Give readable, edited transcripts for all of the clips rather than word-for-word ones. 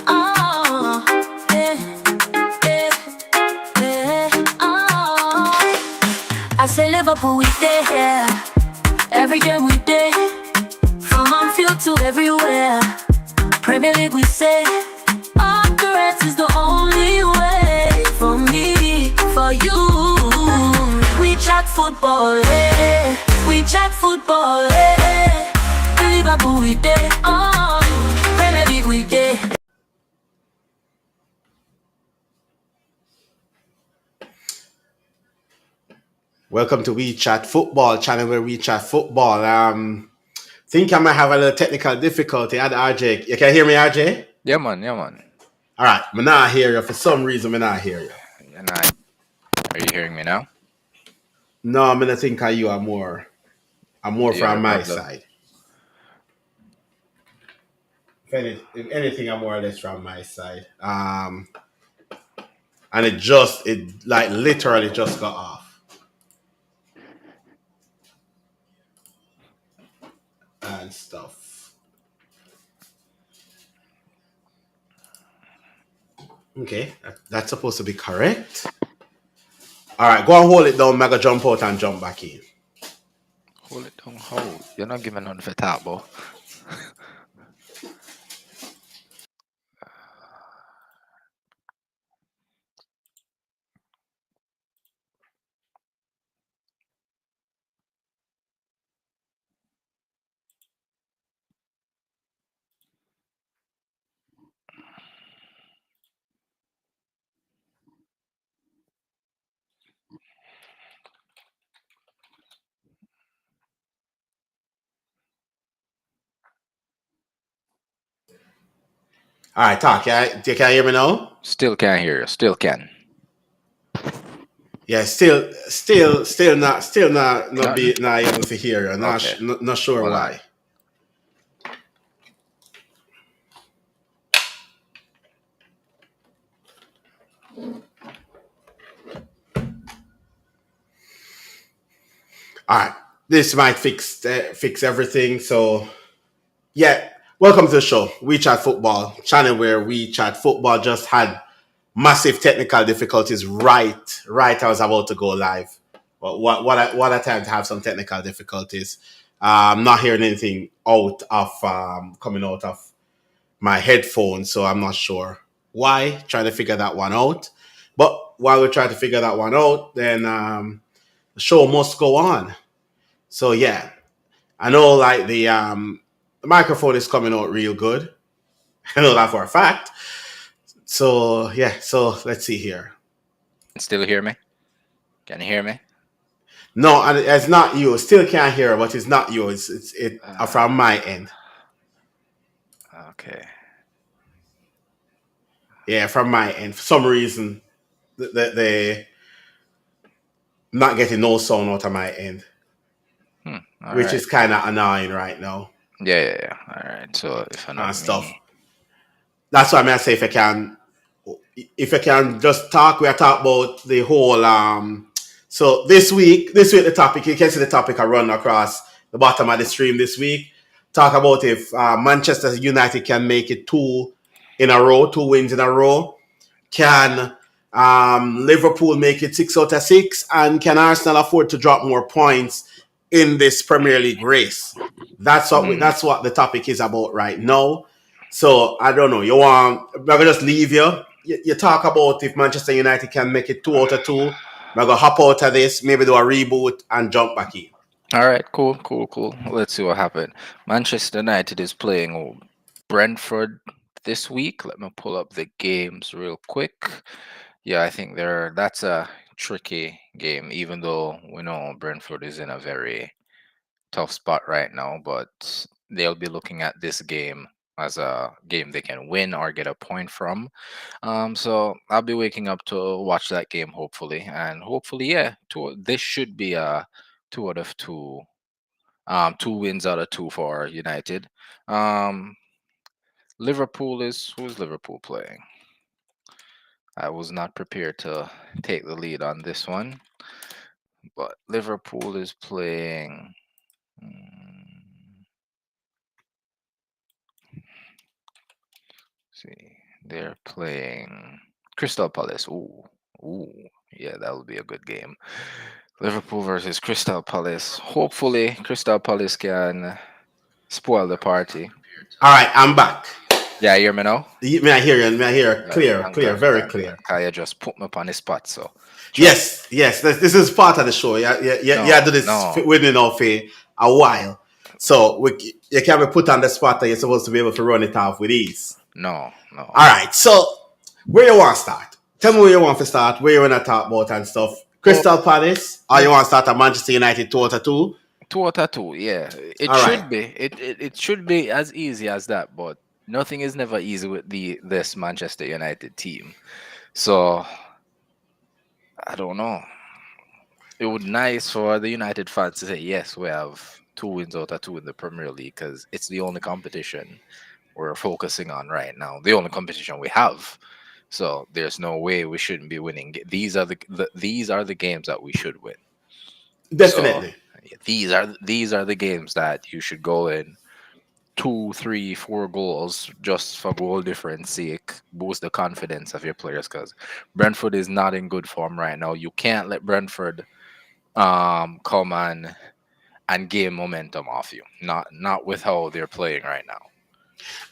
Oh, yeah, yeah, yeah. Oh, I say Liverpool, we there. Every game we there. From Anfield to everywhere. Premier League, we say. Our Reds is the only way. For me, for you. We chat football, eh. We chat football, eh. Liverpool, we there. Oh, Premier League, we there. Welcome to We Chat Football, channel where we chat football. Think I might have a little technical difficulty. Add RJ. You can hear me, RJ? Yeah, man. Yeah, man. All right, I'm not hear you. For some reason, I'm not hear you. And are you hearing me now? No, I'm gonna think of you are more. I'm more You have from a my problem? side. If anything, I'm more or less from my side. And it like literally just got off and stuff. Okay, that's supposed to be correct. All right, go and hold it down. Mega jump out and jump back in. Hold it down, hold. You're not giving none for top, bro. All right, talk. Can you hear me now? Still can't hear you. Still can. Yeah, not able to hear you. Okay. Not sure Hold on. why. All right, this might fix everything. So yeah, welcome to the show. We Chat Football, channel where we chat football. Just had massive technical difficulties right I was about to go live. But what a time to have some technical difficulties. I'm not hearing anything out of coming out of my headphones, so I'm not sure why. Trying to figure that one out. But while we're trying to figure that one out, then the show must go on. So yeah, I know like the microphone is coming out real good. I know that for a fact. So yeah, so let's see here. Still hear me? Can you hear me? No, and it's not you. Still can't hear, but it's not you. It's from my end. Okay. Yeah, from my end. For some reason, they not getting no sound out of my end, which is kind of annoying right now. Yeah. All right. So if I'm not And stuff. me, That's why I'm gonna say if I can just talk, we are talk about the whole so this week the topic, you can see the topic I run across the bottom of the stream this week. Talk about if Manchester United can make it two wins in a row. Can Liverpool make it 6 out of 6? And can Arsenal afford to drop more points in this Premier League race? That's what the topic is about right now. So I don't know. I'm gonna just leave you. You talk about if Manchester United can make it 2 out of 2. I'm gonna hop out of this, maybe do a reboot and jump back in. all right, cool. Let's see what happened. Manchester United is playing Brentford this week. Let me pull up the games real quick. Yeah, I think that's a tricky game, even though we know Brentford is in a very tough spot right now, but they'll be looking at this game as a game they can win or get a point from. So I'll be waking up to watch that game hopefully, and hopefully, yeah, this should be a 2 out of 2, 2 wins out of 2 for United. Um, who's Liverpool playing? I was not prepared to take the lead on this one, but Liverpool is playing. see. They're playing Crystal Palace. Ooh, yeah, that would be a good game. Liverpool versus Crystal Palace. Hopefully, Crystal Palace can spoil the party. All right, I'm back. Yeah, you hear me now? May I hear you? May I hear? Clear, Thank clear, God, very thank God. clear. Kaya just put me up on the spot, so trust. Yes, yes. This is part of the show. Yeah, yeah, yeah. Yeah, No, do this no, with me now for a while. So you can't be put on the spot that you're supposed to be able to run it off with ease. no. All right. So where you want to start? Tell me where you want to start. Where you want to talk about and stuff. Well, Crystal Palace, or you let's want to start at Manchester United 2-2? two out of two. Yeah, it All right. should be. It should be as easy as that, but nothing is never easy with this Manchester United team. So I don't know. It would nice for the United fans to say yes, we have two wins out of two in the Premier League because it's the only competition we're focusing on right now. The only competition we have. So there's no way we shouldn't be winning. These are these are the games that we should win. So Definitely. yeah, these are the games that you should go in two, three, four goals just for goal difference sake, boost the confidence of your players because Brentford is not in good form right now. You can't let Brentford come and gain momentum off you. Not with how they're playing right now.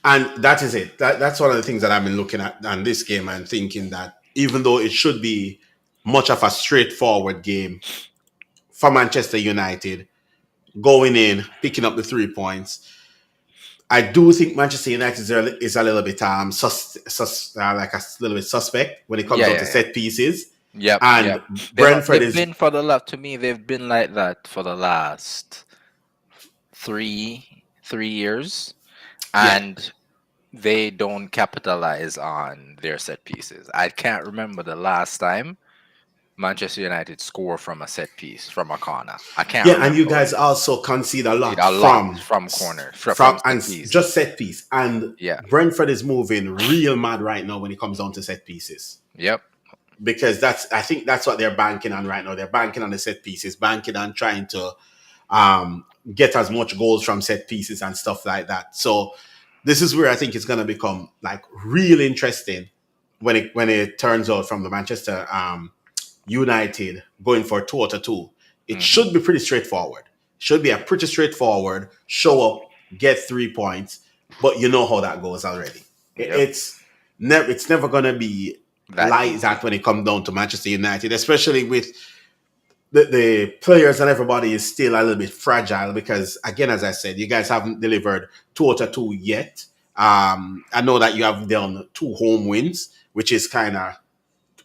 And that is it. That's one of the things that I've been looking at on this game and thinking that even though it should be much of a straightforward game for Manchester United, going in, picking up the 3 points, I do think Manchester United is a little bit like a little bit suspect when it comes Yeah, down to yeah, yeah. set pieces, Yep. and Brentford They've is been for the last to me. They've been like that for the last three years, yeah. and they don't capitalize on their set pieces. I can't remember the last time Manchester United score from a set piece from a corner. I can't Yeah, and you remember when. guys also concede a lot A lot from from corner, from from and set piece. just set piece. And Yeah. Brentford is moving real mad right now when it comes down to set pieces. Yep. Because I think that's what they're banking on right now. They're banking on the set pieces, banking on trying to get as much goals from set pieces and stuff like that. So this is where I think it's gonna become like real interesting when it turns out from the Manchester United going for 2-2. It Hmm. should be pretty straightforward. Should be a pretty straightforward show up, get 3 points, but you know how that goes already. Yep. It's never gonna be That like easy. that when it comes down to Manchester United, especially with the players and everybody is still a little bit fragile because again, as I said, you guys haven't delivered 2-2 yet. I know that you have done two home wins, which is kind of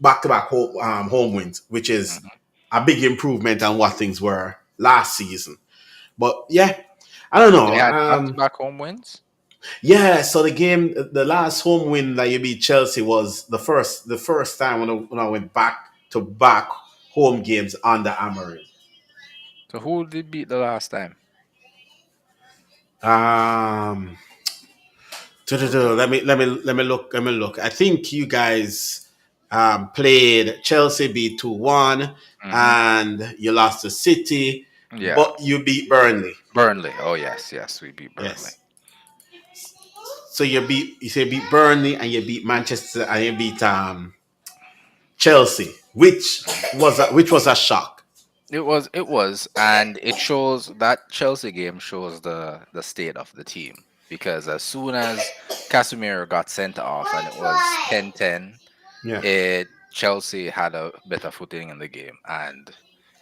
back-to-back home wins, which is Hmm. a big improvement on what things were last season. But yeah, I don't know. They had back-to-back home wins. Yeah, so the last home win that you beat Chelsea was the first time when I went back to back home games under Amorim. So who did beat the last time? Um, let me look. I think you guys played Chelsea beat 2-1 Hmm. and you lost to City, Yeah, but you beat Burnley. Burnley. Oh yes, we beat Burnley. Yes. So you beat Burnley and you beat Manchester and you beat Chelsea, which was a shock. And it shows that Chelsea game shows the state of the team because as soon as Casemiro got sent off and it was 10-10, Yeah. Chelsea had a better footing in the game, and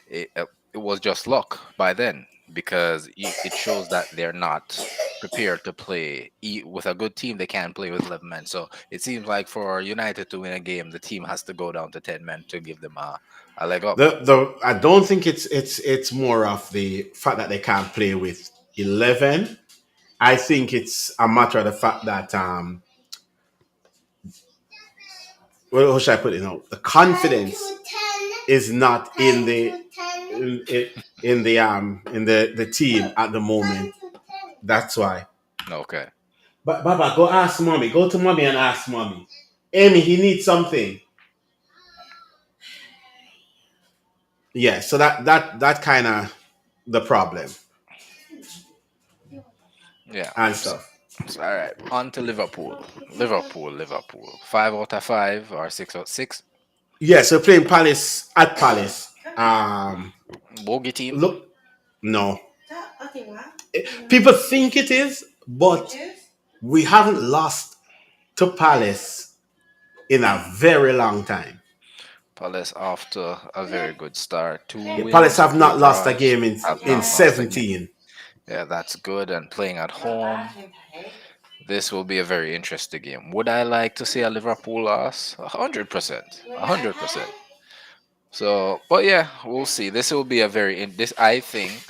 it was just luck by then because it shows that they're not prepared to play with a good team. They can't play with 11 men, so it seems like for United to win a game, the team has to go down to 10 men to give them a leg up. The I don't think it's more of the fact that they can't play with 11. I think it's a matter of the fact that well, how should I put it now? The confidence is not in the team at the moment. That's why. Okay. But Baba, go ask mommy. Go to mommy and ask mommy. Amy, he needs something. Yeah, so that kind of the problem Yeah. and stuff. So, all right, on to Liverpool. Liverpool. 5 out of 5 or 6 out of 6. Yes, we're playing Palace at Palace. Bogey team. Look, no. People think it is, but we haven't lost to Palace in a very long time. Palace off to a very good start. Two Yeah, Palace wins, a have few not lost a draws. game Have in not lost a game. 17. Yeah, that's good. And playing at home, this will be a very interesting game. Would I like to see a Liverpool loss? 100%. 100%. So, but yeah, we'll see. This will be a very this I think.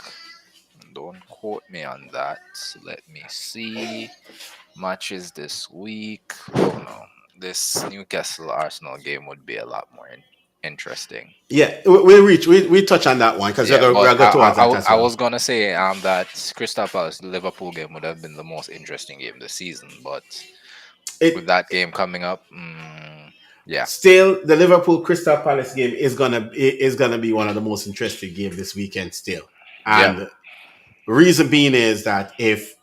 Don't quote me on that. Let me see. Matches this week. Oh no, this Newcastle Arsenal game would be a lot more interesting. Yeah, we touch on that one because Yeah, we're but going to go towards that as I well. was gonna say that Crystal Palace Liverpool game would have been the most interesting game this season, but with It that game coming up, yeah, still the Liverpool Crystal Palace game is gonna be one of the most interesting games this weekend still, yeah, and reason being is that if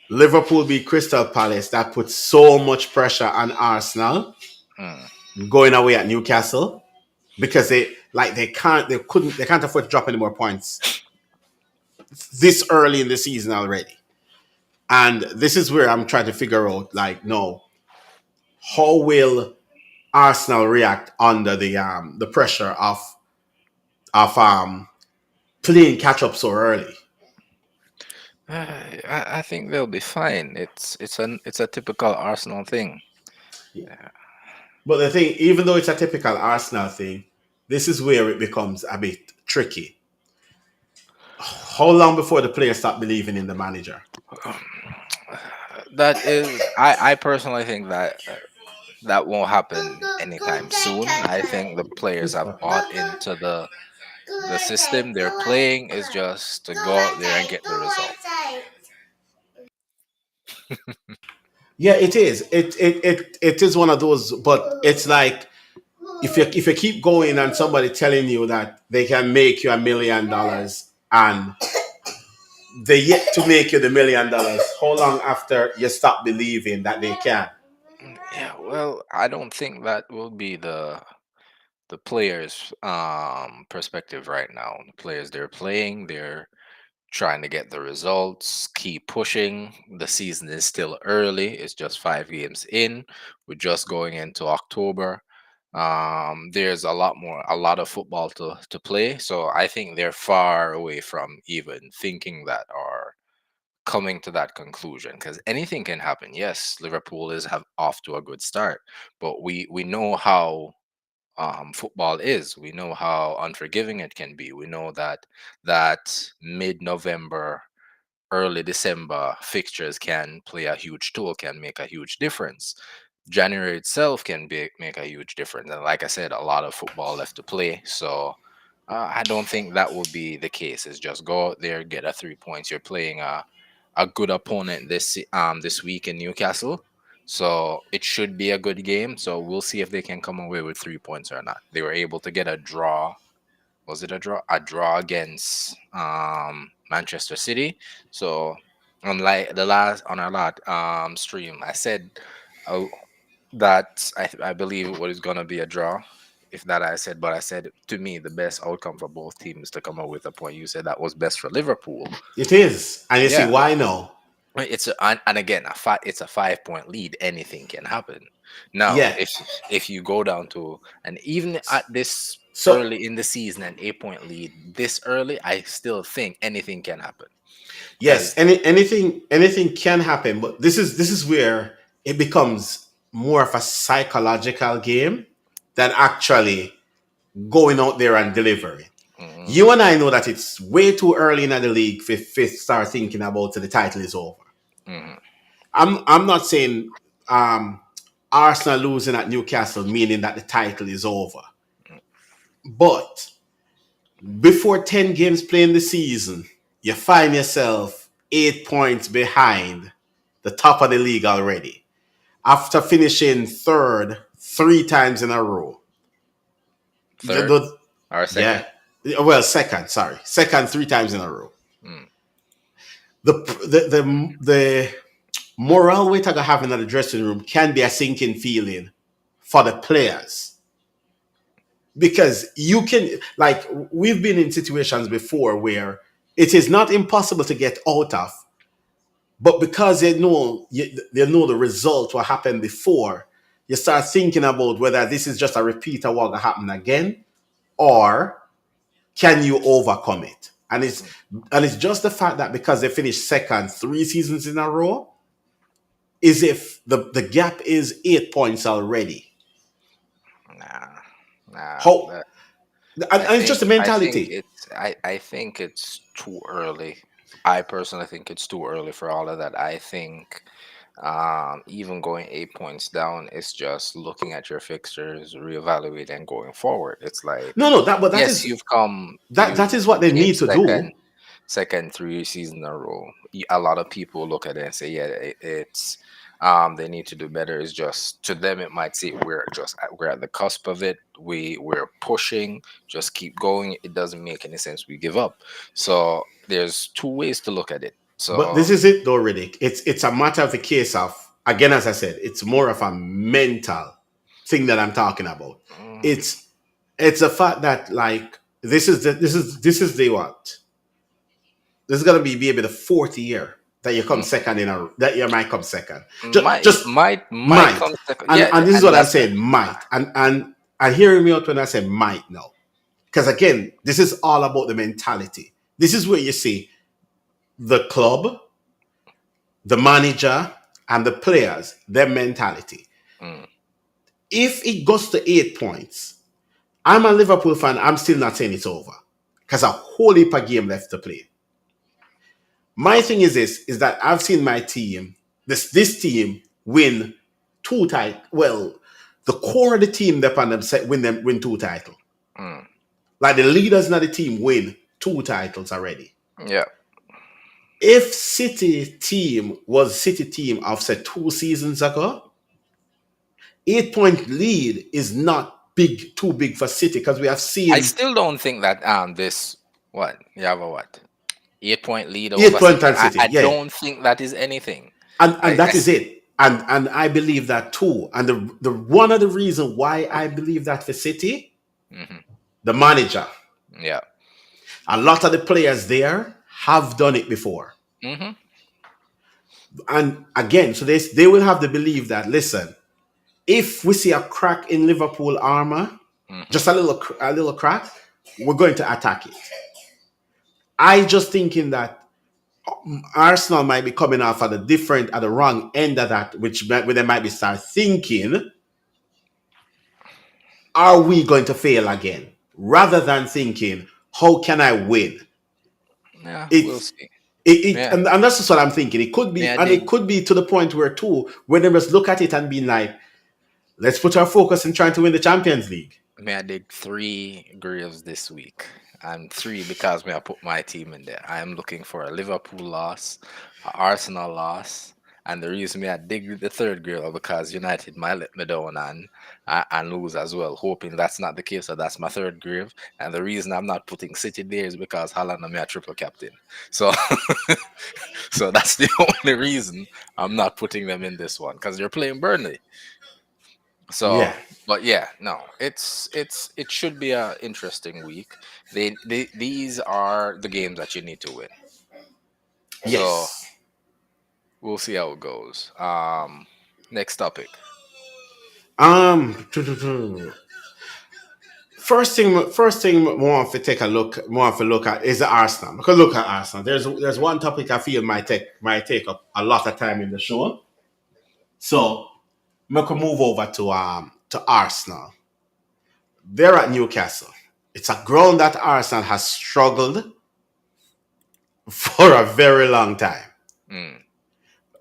Liverpool beat Crystal Palace, that puts so much pressure on Arsenal mm, going away at Newcastle because they can't afford to drop any more points this early in the season already. And this is where I'm trying to figure out, like, no, how will Arsenal react under the pressure of playing catch up so early? I think they'll be fine. It's a typical Arsenal thing. But the thing, even though it's a typical Arsenal thing, this is where it becomes a bit tricky. How long before the players stop believing in the manager? That is, I personally think that that won't happen anytime soon. I think the players have bought into the system. They're playing is just to go out there and get the result. Yeah, it is. It is one of those, but it's like if you keep going and somebody telling you that they can make you $1 million and they yet to make you the $1 million, how long after you stop believing that they can? Yeah, well, I don't think that will be the players' perspective right now. The players they're playing, they're trying to get the results, keep pushing. The season is still early. It's just 5 games in. We're just going into October. There's a lot of football to play. So I think they're far away from even thinking that or coming to that conclusion because anything can happen. Yes, Liverpool is have off to a good start, but we know how football is. We know how unforgiving it can be. We know that mid-November, early December fixtures can play a huge toll, can make a huge difference. January itself can make a huge difference. And like I said, a lot of football left to play. So I don't think that will be the case. It's just go out there, get a 3 points. You're playing a good opponent this week in Newcastle. So it should be a good game. So we'll see if they can come away with 3 points or not. They were able to get a draw. Was it a draw? A draw against Manchester City. So unlike the last on our last stream, I said uh, that I believe what is gonna be a draw. If that I said, but I said to me the best outcome for both teams to come up with a point. You said that was best for Liverpool. It is, and you see Yeah, why now? right, and again it's a 5 point lead. Anything can happen. Now, Yeah. if you go down to and even at this So early in the season an 8 point lead this early, I still think anything can happen yes, because anything can happen, but this is where it becomes more of a psychological game than actually going out there and delivering. mm, You and I know that it's way too early in the league for start thinking about the title is over. mm, I'm not saying um, Arsenal losing at Newcastle meaning that the title is over, but before 10 games playing the season, you find yourself 8 points behind the top of the league already after finishing third 3 times in a row. The- third the- or second. yeah, well, second, sorry, second 3 times in a row. Mm, The morale we talk having in the dressing room can be a sinking feeling for the players because you can like we've been in situations before where it is not impossible to get out of, but because they know the result what happened before, you start thinking about whether this is just a repeat of what will happen again or can you overcome it. And it's just the fact that because they finished second 3 seasons in a row, is if the gap is 8 points already. Nah, nah. How and, I and it's just think a mentality. I think it's too early. I personally think it's too early for all of that. I think even going 8 points down is just looking at your fixtures, reevaluate, and going forward. It's like, No, that but that yes, is that you is what they came need to do. second 3 seasons in a row. A lot of people look at it and say, yeah, it's they need to do better. It's just to them it might say we're at the cusp of it. We're pushing, just keep going. It doesn't make any sense. We give up. So there's two ways to look at it. But So this is it though, Riddick. It's a matter of the case of again, as I said, it's more of a mental thing that I'm talking about. mm, It's a fact that like this is the what? This is gonna be maybe the fourth year that you come mm, second in a that you might come second. Just might just might might. come second. And Yeah, and this is and what I'm that's saying, might. And hearing me out when I say might now. Because again, this is all about the mentality. This is where you see the club, the manager, and the players, their mentality. mm, If it goes to 8 points, I'm a Liverpool fan, I'm still not saying it's over. Because a whole heap of game left to play. My thing is this is that I've seen my team, this team win two titles. Well, the core of the team that on them win two titles. mm. Like the leaders of the team win two titles already. Yeah. If City team of say 2 seasons ago, 8 point lead is not too big for City because we have I seen still don't think that this what you have a what 8 point lead eight over point City. on City. I Yeah, don't think that is anything. and I, that is it. And I believe that too. And the one of the reasons why I believe that for City, Mhm. the manager, Yeah. a lot of the players there have done it before. Hmm. And again, so they will have to believe that. Listen, if we see a crack in Liverpool armor, Hmm. just a little crack, we're going to attack it. I just thinking that Arsenal might be coming off at the wrong end of that, where they might be start thinking, are we going to fail again? Rather than thinking, how can I win? Yeah, we'll It's see. it Yeah, and that's just what I'm thinking. It could may be, I and it dig? could be to the point where too, when they just look at it and be like, let's put our focus in trying to win the Champions League. May I dig 3 graves this week? And three because may I put my team in there. I am looking for a Liverpool loss, a Arsenal loss, and the reason may I dig the third grave because United might let me down and lose as well. Hoping that's not the case, so that's my third grave. And the reason I'm not putting City there is because Haaland and me a triple captain. So so that's the only reason I'm not putting them in this one because they're playing Burnley. Yeah. So, but yeah, no, it should be a interesting week. These are the games that you need to win. So Yes. we'll see how it goes. Next topic. Um. First thing, more want to take a look, more want to look at is the Arsenal. Because look at Arsenal. There's one topic I feel might take up a lot of time in the show. So we can move over to Arsenal. They're at Newcastle. It's a ground that Arsenal has struggled for a very long time. Mm,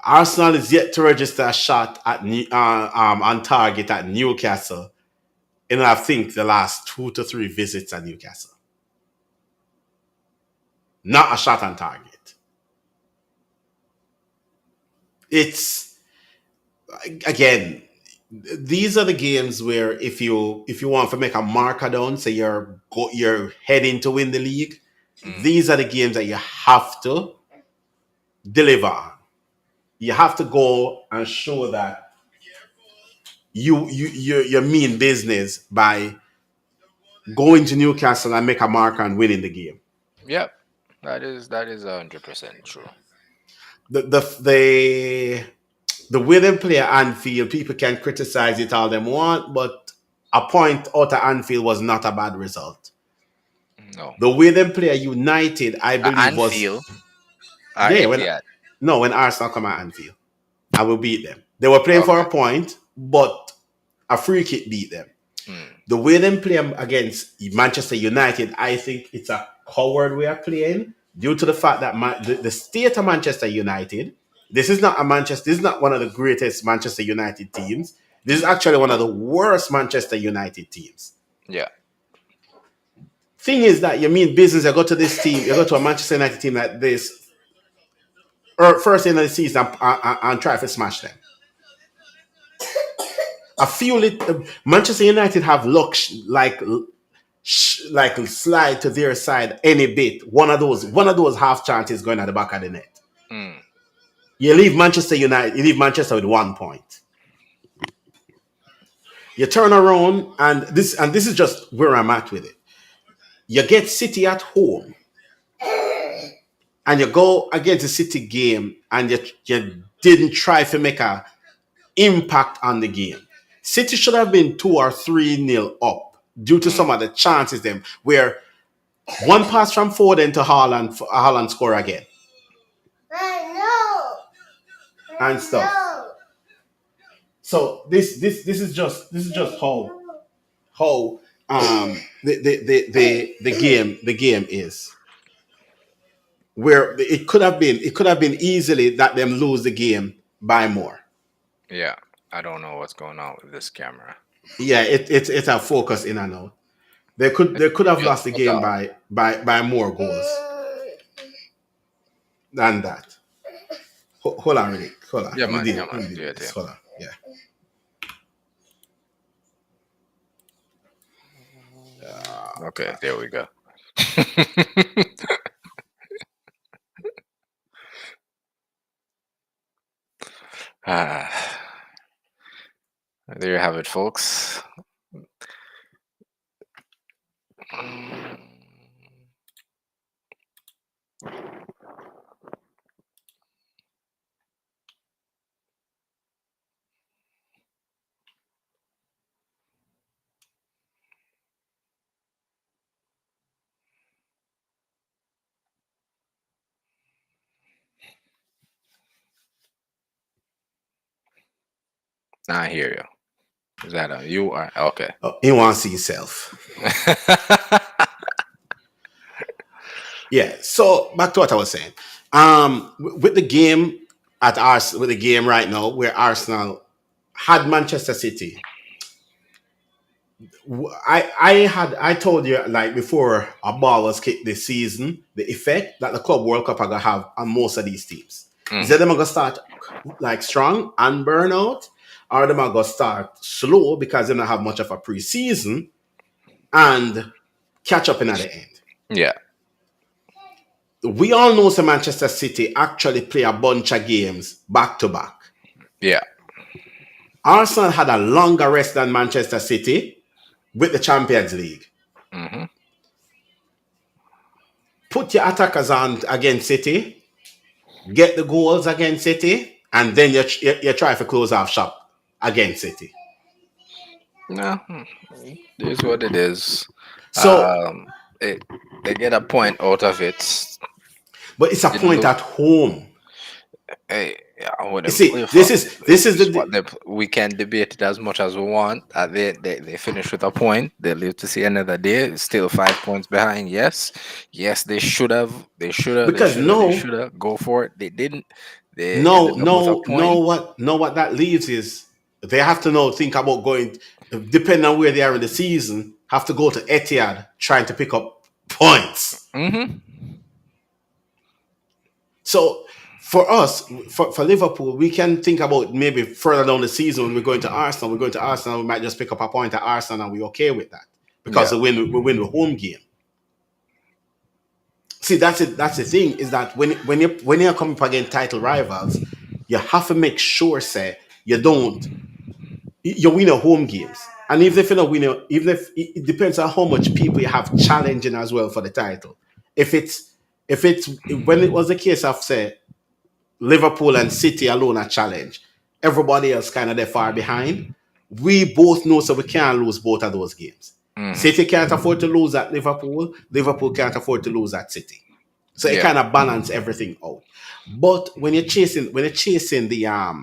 Arsenal is yet to register a shot on target at Newcastle in I think the last 2 to 3 visits at Newcastle. Not a shot on target. It's again, these are the games where if you want to make a marker down, say you're heading to win the league, mm, these are the games that you have to deliver on. you have to go and show that you mean business by going to Newcastle and make a mark and winning the game. Yep. That is 100% true. The way they play at Anfield, people can criticize it all they want, but a point out of Anfield was not a bad result. No. The way they play at United, I believe, was Anfield or yeah. When Etihad. no, when Arsenal come at Anfield, I will beat them. They were playing for Okay. a point, but a free kick beat them. Mm. The way they play against Manchester United, I think it's a coward way of playing due to the fact that the state of Manchester United, this is not a Manchester, this is not one of the greatest Manchester United teams. This is actually one of the worst Manchester United teams. Yeah. Thing is that you mean business, you go to this team, you go to a Manchester United team like this, or first in the season and try to smash them. I feel it. Manchester United have luck like slide to their side any bit. One of those half chances going at the back of the net. Mm. You leave Manchester United. You leave Manchester with 1 point. You turn around and this is just where I'm at with it. You get City at home, and you go against the City game, and you didn't try to make a impact on the game. City should have been 2 or 3 nil up due to some of the chances them where one pass from Foden to Haaland score again and stuff. So this is just how the game is, where it could have been easily that them lose the game by more. Yeah. I don't know what's going on with this camera. Yeah, it's a focus in and out. They could have Just lost the put game out. by more goals than that. Hold on, Rick. Hold on. Yeah, We man. did Yeah, it. We man. did Do it, this. yeah. Hold on. Yeah. Okay, there we go. Ah, there you have it, folks. I hear you. Is that a you are okay? Oh, he wants to see himself. Yeah. So back to what I was saying. With the game with the game right now, where Arsenal had Manchester City. I told you like before a ball was kicked this season, the effect that the Club World Cup are gonna have on most of these teams. Is that them are gonna start like strong and burn out, or them are gonna start slow because they don't have much of a preseason and catch up in at the end. Yeah. We all know some Manchester City actually play a bunch of games back to back. Yeah. Arsenal had a longer rest than Manchester City with the Champions League. Mm-hmm. Put your attackers on against City, get the goals against City, and then you try to close off shop against City. No, it is what it is. So, They get a point out of it. but it's a Didn't point lose. at home. Hey, yeah, what You they see, play for. this is It's what the we can debate it as much as we want. They finish with a point. They live to see another day. Still 5 points behind. Yes, they should have. They should have. because They should have. Go for it. They didn't. They no, ended up with a no, point. what that leaves is they have to now think about going, depending on where they are in the season, have to go to Etihad trying to pick up points. Mm-hmm. So for us, for Liverpool, we can think about maybe further down the season when we're going to Arsenal. We're going to Arsenal. We might just pick up a point at Arsenal, and we're okay with that because Yeah. we win the home game. See, that's it. That's the thing is that when you're coming up against title rivals, you have to make sure, say, you don't you win a home games. And even if you don't win, even if it depends on how much people you have challenging as well for the title. If it's when it was the case of say Liverpool and City alone a challenge, everybody else kind of they're far behind. We both know so we can't lose both of those games. City can't afford to lose at Liverpool. Liverpool can't afford to lose at City. So it Yeah. kind of balance everything out. But when you're chasing the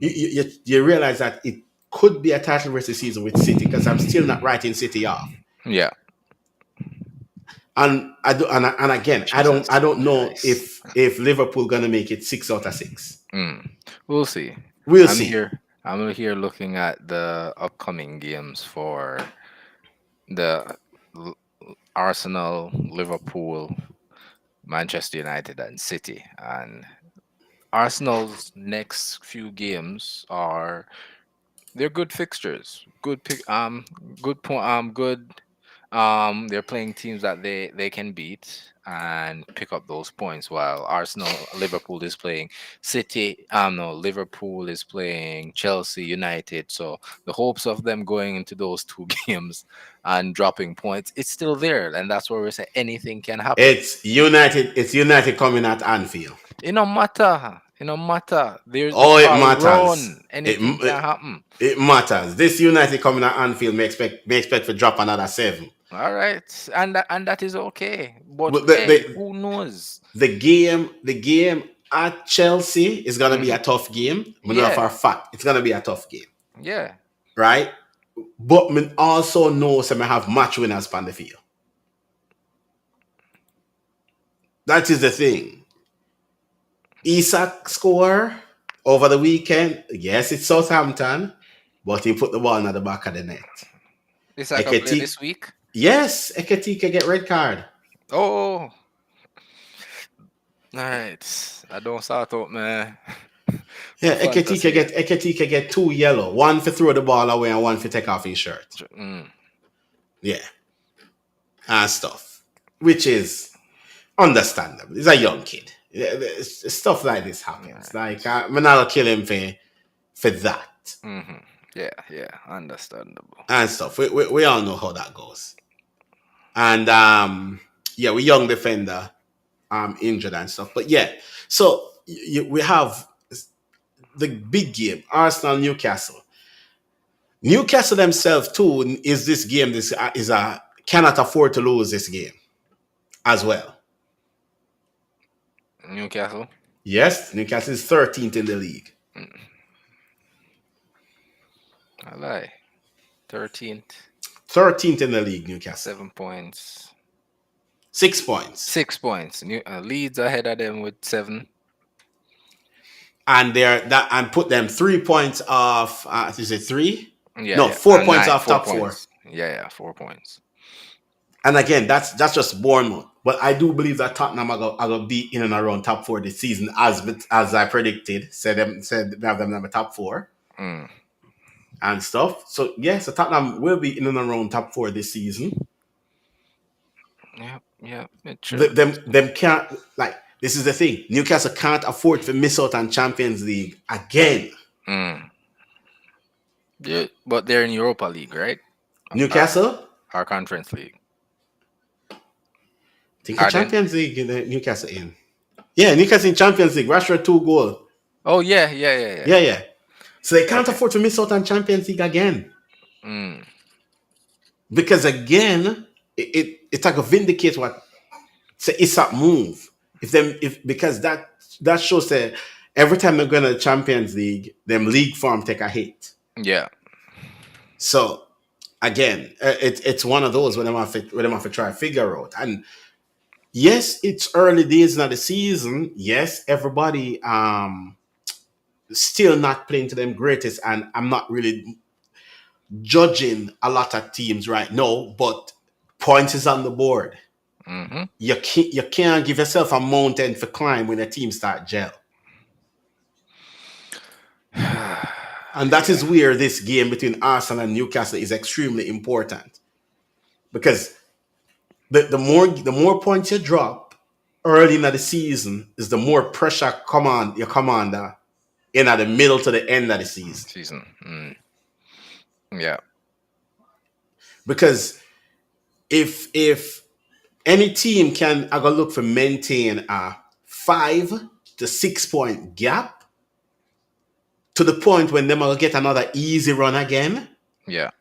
you realize that it could be a title race this season with City because I'm still not writing City off. Yeah. And I do, and again, Jesus, I don't know nice. if Liverpool gonna make it 6 out of 6. We'll see. We'll I'm see. here. I'm here looking at the upcoming games for the L- Arsenal, Liverpool, Manchester United, and City. And Arsenal's next few games are they're good fixtures. Good pick. Good point. Good. They're playing teams that they can beat and pick up those points. While Liverpool is playing City. No, Liverpool is playing Chelsea, United. So the hopes of them going into those two games and dropping points, it's still there, and that's where we say anything can happen. It's United coming at Anfield. It no matter. It no matter. They Oh, it call matters. run. Anything can happen. It matters. This United coming at Anfield may expect to drop another 7. All right, and that is okay. But But hey, who knows? the game at Chelsea is gonna be a Hmm. tough game. We know for Yeah, a fact it's gonna be a tough game, yeah. right? But me also know some have match winners on the field. That is the thing. Isak score over the weekend. Yes, it's Southampton, but he put the ball in the back of the net. Is that gonna play Eketi, this week? yes, Eketike get red card. Oh, all right. I don't start out, man. Yeah, Eketike Fantasy. get Eketike get 2 yellow, one for throw the ball away and one for take off his shirt. Mm. Yeah, and stuff, which is understandable. He's a young kid. Yeah, stuff like this happens. Like I'm not gonna kill him for that Hmm. Yeah, yeah. Understandable. and stuff. We all know how that goes. And yeah, we young defender injured and stuff. But yeah, so we have the big game, Arsenal Newcastle. Newcastle themselves too is this game. This is a cannot afford to lose this game as well. Newcastle. Yes, Newcastle is 13th in the league. I lie. 13th, 13th in the league, Newcastle. 7 points. 6 points. 6 points. Leeds ahead of them with 7. And put them 3 points off. Is it 3? Yeah, No, yeah. 4 points Nine, off four top 4. points. Yeah, yeah. 4 points. And again, that's just Bournemouth. But I do believe that Tottenham are going to be in and around top 4 this season, as I predicted. Said we have them number top 4 Mm. and stuff. So yeah, so Tottenham will be in and around top 4 this season. Yeah, yeah. It's true. Them can't, like, this is the thing. Newcastle can't afford to miss out on Champions League again. Mm. Yeah, but they're in Europa League, right? Newcastle, Our Conference League. I think the Are they? Champions League Newcastle in. Yeah, Newcastle in Champions League. Rashford 2 goal. Oh yeah, yeah, yeah, yeah. Yeah. So they can't Okay. afford to miss out on Champions League again. Mm. Because again, it's like a vindicate what say it's a move. Because that shows that every time they're going to the Champions League, them league form take a hit. Yeah. So again, it's one of those where they have to try to figure out. And yes, it's early days in the season. Yes, everybody still not playing to them greatest, and I'm not really judging a lot of teams right now, but points is on the board. Mm-hmm. You can't give yourself a mountain for climb when a team start gel. And that is where this game between Arsenal and Newcastle is extremely important. Because the more points you drop early in the season is the more pressure your commander in at the middle to the end of the season. Season. Yeah. Because if any team can I go look for maintain a 5 to 6 point gap to the point when them will get another easy run again, Yeah.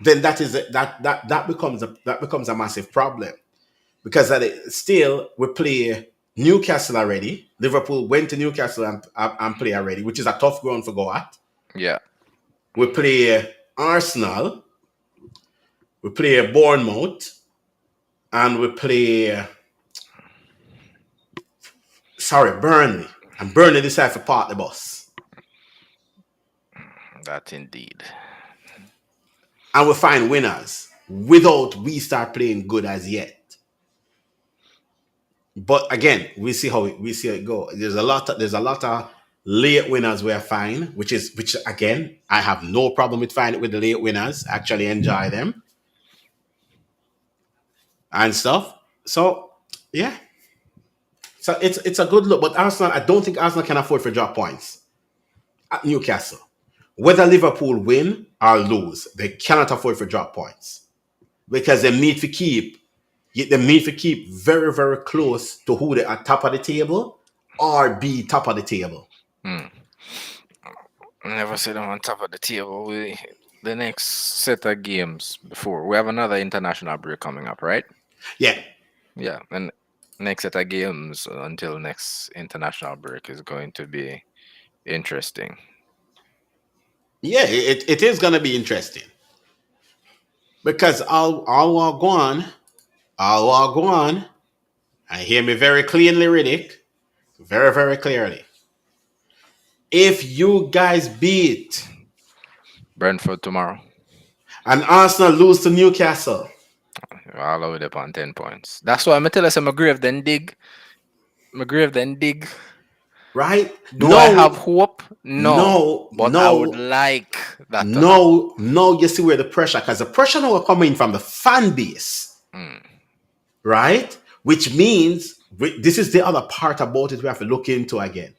then that becomes a massive problem. Because still we play Newcastle already. Liverpool went to Newcastle and play already, which is a tough ground to go at. Yeah. We play Arsenal, we play Bournemouth, and we play Burnley. And Burnley decide to park the bus. That indeed. And we find winners without we start playing good as yet. But again, we see how it go. There's a lot of late winners we are fine, which again, I have no problem with finding with the late winners. I actually enjoy them and stuff. So yeah. So it's a good look. But Arsenal, I don't think Arsenal can afford to drop points at Newcastle. Whether Liverpool win or lose, they cannot afford to drop points. Because they need to keep very, very close to who they are top of the table or be top of the table. Never sit them on top of the table. The next set of games before we have another international break coming up, right? Yeah. Yeah, and next set of games until next international break is going to be interesting. Yeah, it is going to be interesting. Because I'll go on, and hear me very cleanly, Riddick, very, very clearly. If you guys beat Brentford tomorrow, and Arsenal lose to Newcastle, all over the on 10 points. That's why I'm tell us McGrave then dig. right? Do I have hope? No. But I would like that. No, you see where the pressure, because the pressure now coming from the fan base, right? Which means this is the other part about it we have to look into again.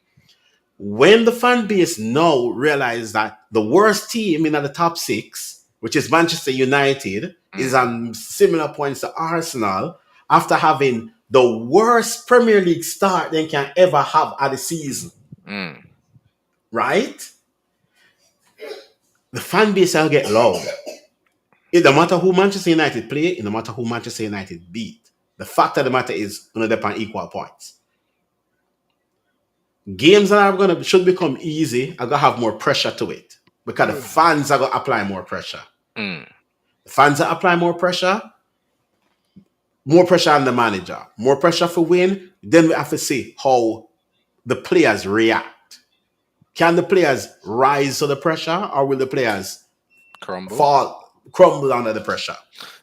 When the fan base now realize that the worst team in the top 6, which is Manchester United, is on similar points to Arsenal after having the worst Premier League start they can ever have at the season. Right? The fan base will get loud. It no matter who Manchester United play, it no matter who Manchester United beat. The fact of the matter is going to depend on equal points. Games that should become easy are going to have more pressure to it. Because the fans are going to apply more pressure. The fans that apply more pressure on the manager, more pressure for win. Then we have to see how the players react. Can the players rise to the pressure, or will the players crumble under the pressure?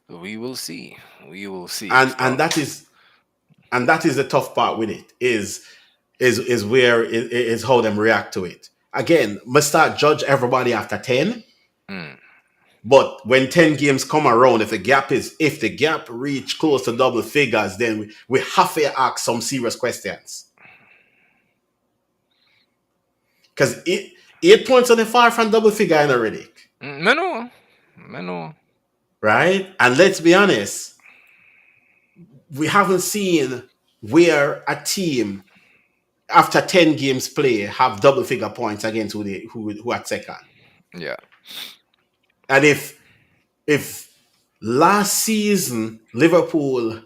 We will see. And that is the tough part with it is where is how them react to it. Again, must start judge everybody after 10. But when 10 games come around, if the gap reach close to double figures, then we have to ask some serious questions. Because 8 points on the far from double figure in already. No. Right? And let's be honest, we haven't seen where a team after 10 games play have double figure points against who at second. Yeah. And if last season Liverpool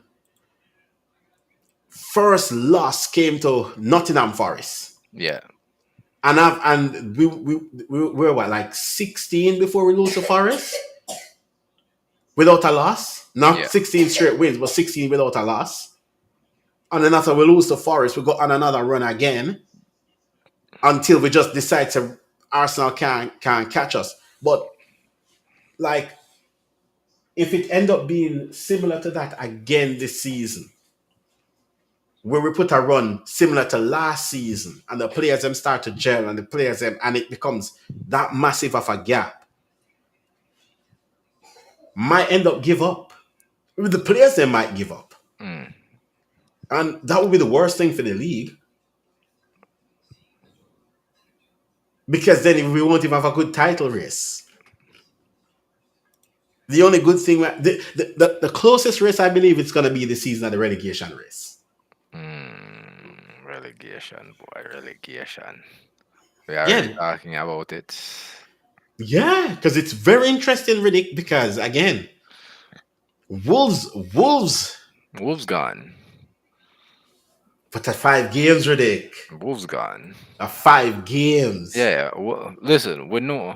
first loss came to Nottingham Forest. Yeah. And we were what, like 16 before we lose to Forest? Without a loss? Not 16 straight wins, but 16 without a loss. And then after we lose to Forest, we got on another run again until we just decide to Arsenal can't catch us. But like, if it end up being similar to that again this season, where we put a run similar to last season, and the players them start to gel, and it becomes that massive of a gap, might end up give up. The players them might give up. And that would be the worst thing for the league. because then we won't even have a good title race. The only good thing, the closest race I believe it's going to be this season at the relegation race. Relegation, boy, relegation. We are already Yeah, talking about it. yeah, because it's very interesting, Riddick. Because again, Wolves, Wolves gone. but at 5 games, Riddick. Wolves gone. At 5 games. Yeah, well, listen, we know,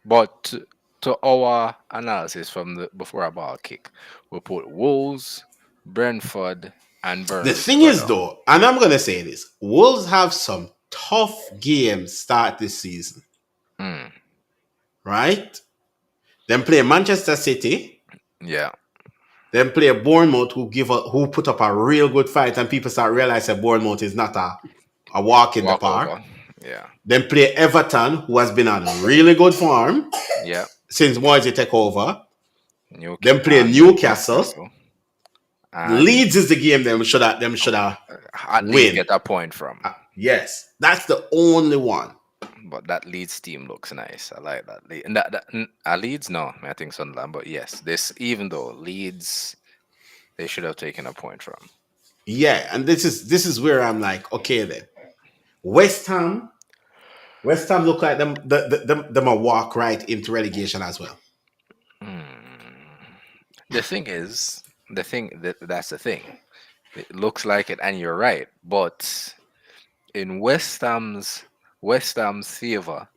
but to our analysis from the before our ball kick, we put Wolves, Brentford, and The Burnley thing is, together. though, and I'm gonna say this: Wolves have some tough games start this season, Mm, right? Then play Manchester City. yeah, Then play Bournemouth, who put up a real good fight, and people start realizing Bournemouth is not a walk in the walk park. over. Yeah, Then play Everton, who has been on really good form yeah. since Moise take over. Newcastle Then play and Newcastle. Newcastle, and Leeds is the game them shoulda at least win. get a point from. Yes, that's the only one. But that Leeds team looks nice. I like that. And Leeds, no, I think Sunderland. But yes, this even though Leeds, they should have taken a point from. Yeah, and this is where I'm like, okay then. West Ham, West Ham look like them a walk right into relegation as well. The thing is, that's the thing. It looks like it, and you're right. But in West Ham's favor,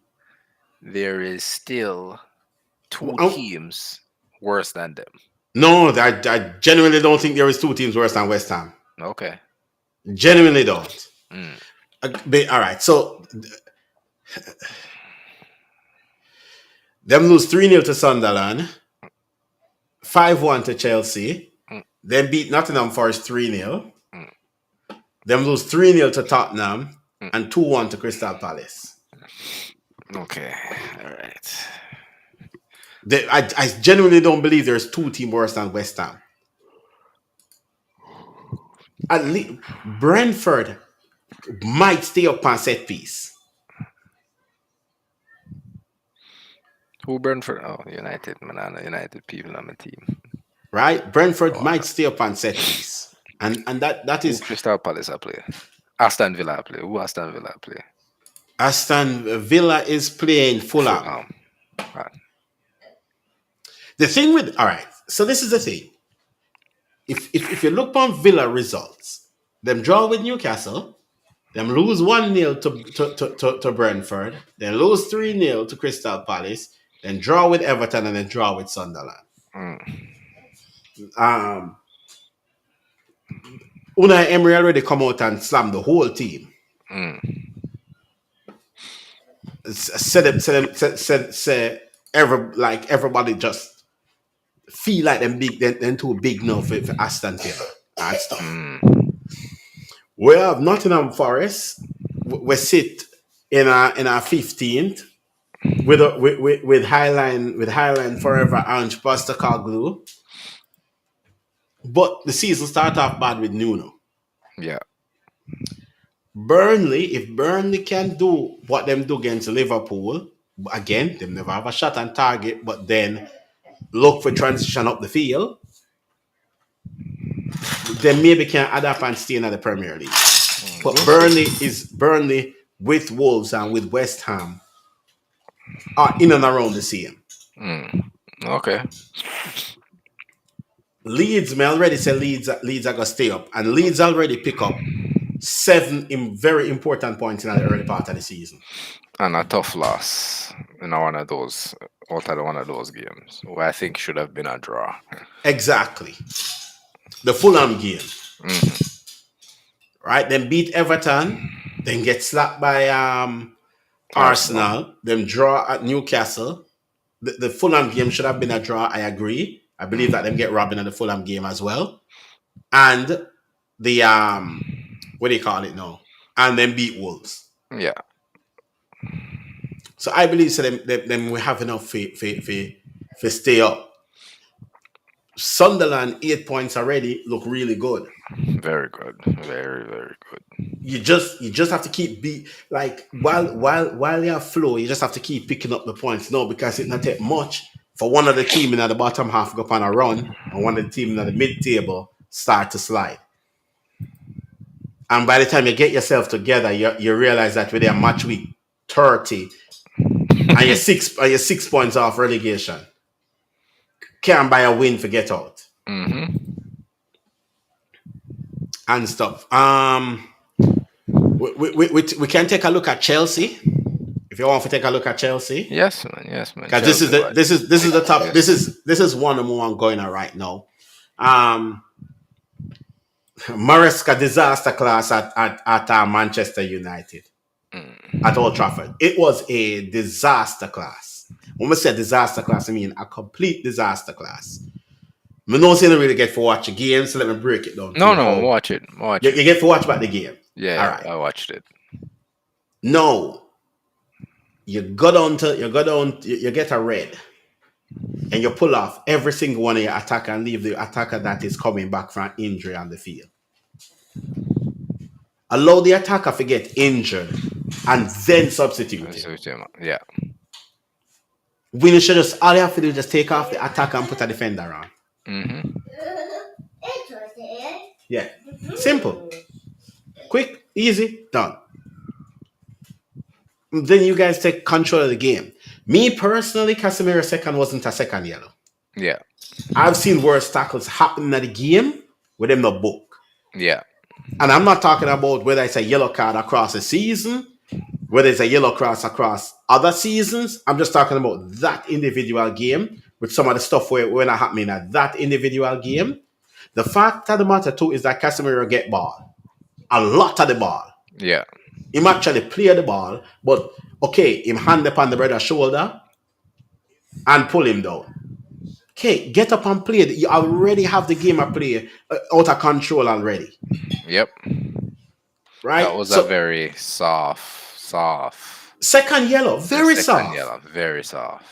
there is still two teams worse than them. No, I genuinely don't think there is two teams worse than West Ham. Okay. Genuinely don't. Mm. All right, so them lose 3-0 to Sunderland, 5-1 to Chelsea, Mm. then beat Nottingham Forest 3-0, Mm. them lose 3-0 to Tottenham, Mm. and 2-1 to Crystal Palace. Okay. All right. I genuinely don't believe there's two teams worse than West Ham. At least Brentford might stay up on set piece. Who Brentford? Oh, United, man. United people on my team. Right? Brentford Oh, might stay up on set piece. And that who is Crystal Palace I play? Aston Villa I play. Who Aston Villa I play? Aston Villa is playing Fulham. Fulham. Ah, The thing with all right, so this is the thing. If you look on Villa results, them draw with Newcastle, them lose 1-0 to Brentford, then lose 3-0 to Crystal Palace, then draw with Everton, and then draw with Sunderland. mm, Unai Emery already come out and slam the whole team. mm. Say everybody just feel like them too big now for Aston Villa and stuff. We have Nottingham Forest. We sit in our 15th with Highline Forever Ange Postecoglou. But the season start off bad with Nuno. Yeah. Burnley, if Burnley can do what them do against Liverpool, again, they never have a shot on target, but then look for transition up the field, then maybe can adapt and stay in the Premier League. But Burnley with Wolves and with West Ham are in and around the same. Okay. Leeds, may already say Leeds are going to stay up, and Leeds already pick up 7 very important points in the early part of the season. And a tough loss in one of those games, where I think should have been a draw. Exactly. The Fulham game. Right? Then beat Everton, then get slapped by Arsenal, then draw at Newcastle. The Fulham game should have been a draw, I agree. I believe that them get robbed in the Fulham game as well. And the what do you call it now? And then beat Wolves. Yeah. So I believe so them we have enough for stay up. Sunderland 8 points already look really good. Very good. Very, very good. You just have to keep like while you have flow, you just have to keep picking up the points. No, because it not take much for one of the team in the bottom half go up on a run, and one of the team in the mid table start to slide. And by the time you get yourself together, you realize that with a match week 30 and you're 6 points off relegation, can't buy a win for get out and stuff. We can take a look at Chelsea if you want to take a look at Chelsea. Yes, man. Yes, man. Because this is Chelsea, this is the top. This is one of the one going on right now. Maresca disaster class at Manchester United at Old Trafford. It was a disaster class. When we say disaster class, I mean a complete disaster class. I don't really get to watch a game, so let me break it down. No, watch it. You get to watch about the game. Yeah, all right. I watched it. No, you get a red, and you pull off every single one of your attacker and leave the attacker that is coming back from injury on the field. Allow the attacker to get injured and then substitute him. Yeah. We should just all you have to do is just take off the attacker and put a defender on. Yeah. Simple. Quick, easy, done. Then you guys take control of the game. Me personally, Casemiro second wasn't a second yellow. Yeah. I've seen worse tackles happen in the game with them the book. Yeah. And I'm not talking about whether it's a yellow card across a season, whether it's a yellow card across other seasons. I'm just talking about that individual game with some of the stuff where not happening at that individual game. The fact of the matter too is that Casemiro get ball. A lot of the ball. Yeah. Him actually play the ball, but okay, him hand upon the brother's shoulder and pull him down. Okay, get up and play. You already have the game of play out of control already. Yep. Right? That was a very soft. Second yellow, very soft. Yellow, very soft.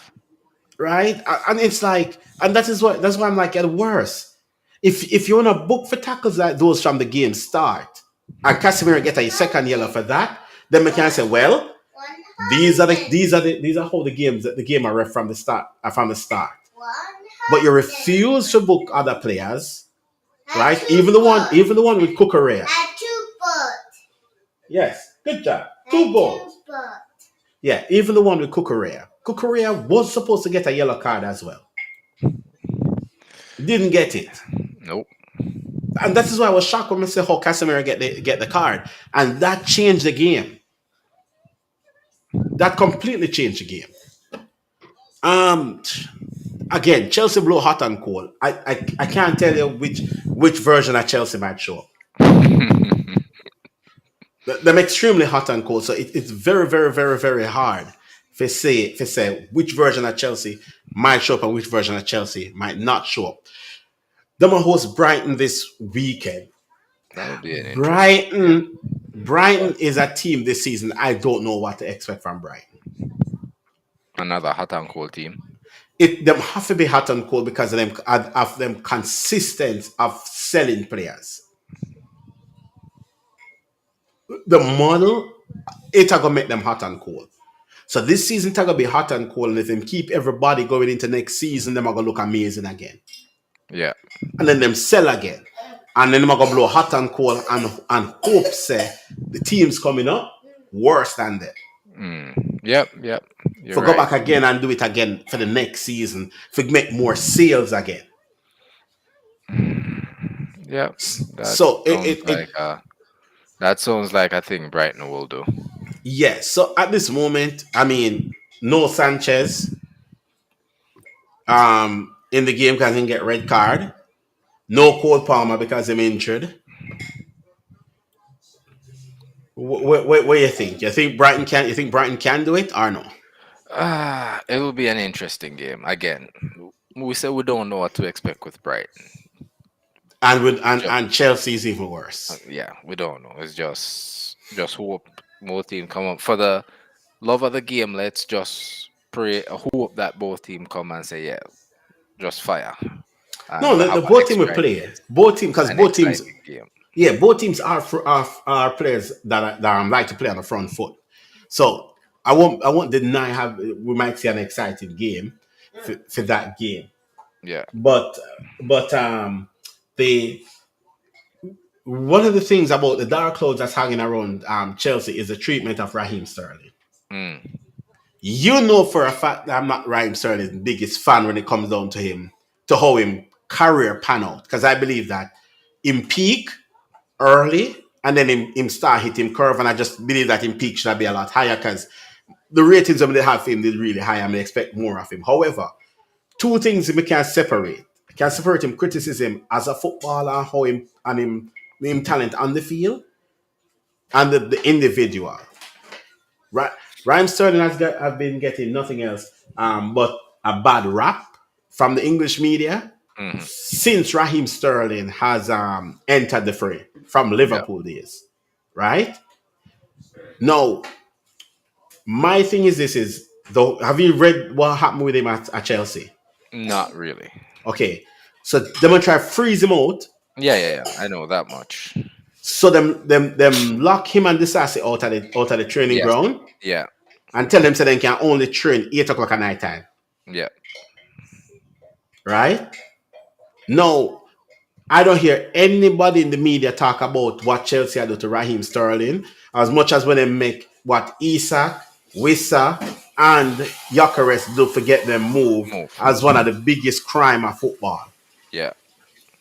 Right? And it's like, and that's why I'm like at worse. If you want to book for tackles like those from the game start, and Casemiro get a second yellow for that, then we can say, well, these are how the game are ref from the start. But you refuse to book other players, right? Even the one with Cucurella. Yes, good job. 2 balls. Yeah, even the one with Cucurella. Cucurella was supposed to get a yellow card as well. Didn't get it. Nope. And that is why I was shocked when I said how Casemiro get the card. And that changed the game. That completely changed the game. Again, Chelsea blow hot and cold. I can't tell you which version of Chelsea might show up. They're extremely hot and cold, so it's very, very, very, very hard to say which version of Chelsea might show up and which version of Chelsea might not show up. Them will host Brighton this weekend. That would be an Brighton is a team this season. I don't know what to expect from Brighton. Another hot and cold team. Them have to be hot and cold because of them consistent of selling players. The model, it's gonna make them hot and cold. So this season it's gonna be hot and cold, and if them keep everybody going into next season, them are gonna look amazing again. Yeah. And then them sell again. And then them are gonna blow hot and cold and hope say the teams coming up worse than them. Yep. For go back again and do it again for the next season, for make more sales again. Yep. That sounds like a thing Brighton will do. Yes. So at this moment, I mean, no Sanchez in the game because he didn't get red card. No Cole Palmer because he's injured. What do you think? You think Brighton can do it or no? It will be an interesting game. Again, we said we don't know what to expect with Brighton. And Chelsea is even worse. Yeah, we don't know. It's just hope both teams come up. For the love of the game, let's just pray, hope that both teams come and say, yeah, just fire. and No, we'll the have an both team will extra play. Both team because an both teams, exciting game. yeah, both teams are players that like to play on the front foot. So I won't deny have we might see an exciting game for that game. Yeah. But the one of the things about the dark clouds that's hanging around Chelsea is the treatment of Raheem Sterling. Mm. You know for a fact that I'm not Raheem Sterling's biggest fan when it comes down to him, to how him career pan out. Because I believe that in peak early and then him start hit him curve. And I just believe that in peak should be a lot higher because the ratings that they have for him is really high. I'm expect more of him. However, two things we can separate. I can separate him criticism as a footballer, how him talent on the field, and the individual. Right, Ryan Sterling have been getting nothing else but a bad rap from the English media Hmm. since Raheem Sterling has entered the fray from Yeah. Liverpool days. Right now, my thing is this: is though have you read what happened with him at Chelsea? Not really. Okay, so them gonna try freeze him out. Yeah, yeah, yeah. I know that much. So them lock him and Disasi out of the training Yes. ground Yeah. and tell them so they can only train 8 o'clock at night time. Yeah. Right? No, I don't hear anybody in the media talk about what Chelsea do to Raheem Sterling as much as when they make what Isak, Wissa, and Gyökeres do forget them move Move. as one of the biggest crime of football. Yeah.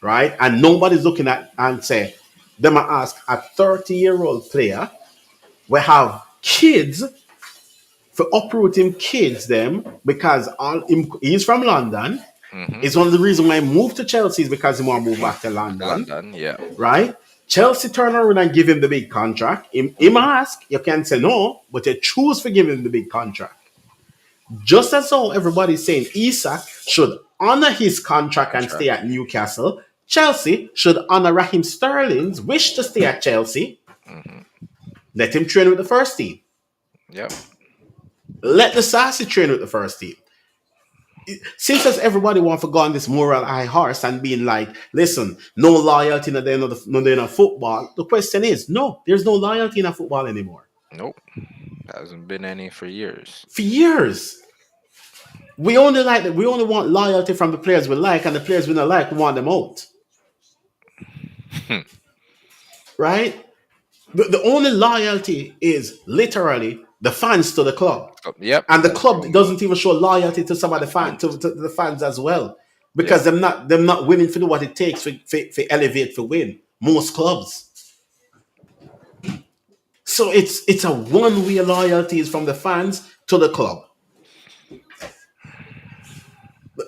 Right? And nobody's looking at and say, them ask a 30-year-old player we have kids for uprooting kids them because he's from London. Hmm. It's one of the reasons why he moved to Chelsea is because he want to move back to London, London. Yeah. right? Chelsea turn around and give him the big contract. Him ask, you can say no, but you choose to give him the big contract. Just as how everybody's saying Isak should honor his contract and stay Contract. at Newcastle, Chelsea should honor Raheem Sterling's wish to stay at Chelsea. Hmm. Let him train with the first team. Yep. Let the Sassy train with the first team. Since as everybody want to go on this moral high horse and being like, listen, no loyalty in the football. The question is, no, there's no loyalty in a football anymore. Nope. Hasn't been any for years. For years, we only like that. We only want loyalty from the players we like, and the players we don't like, we want them out. Right? The only loyalty is literally the fans to the club. Oh, yep. And the That's the club only one. doesn't even show loyalty to some of the The fans. to the fans as well, Yeah. because them not willing to do what it takes for elevate for win. Most clubs, so it's a one way loyalty is from the fans to the club.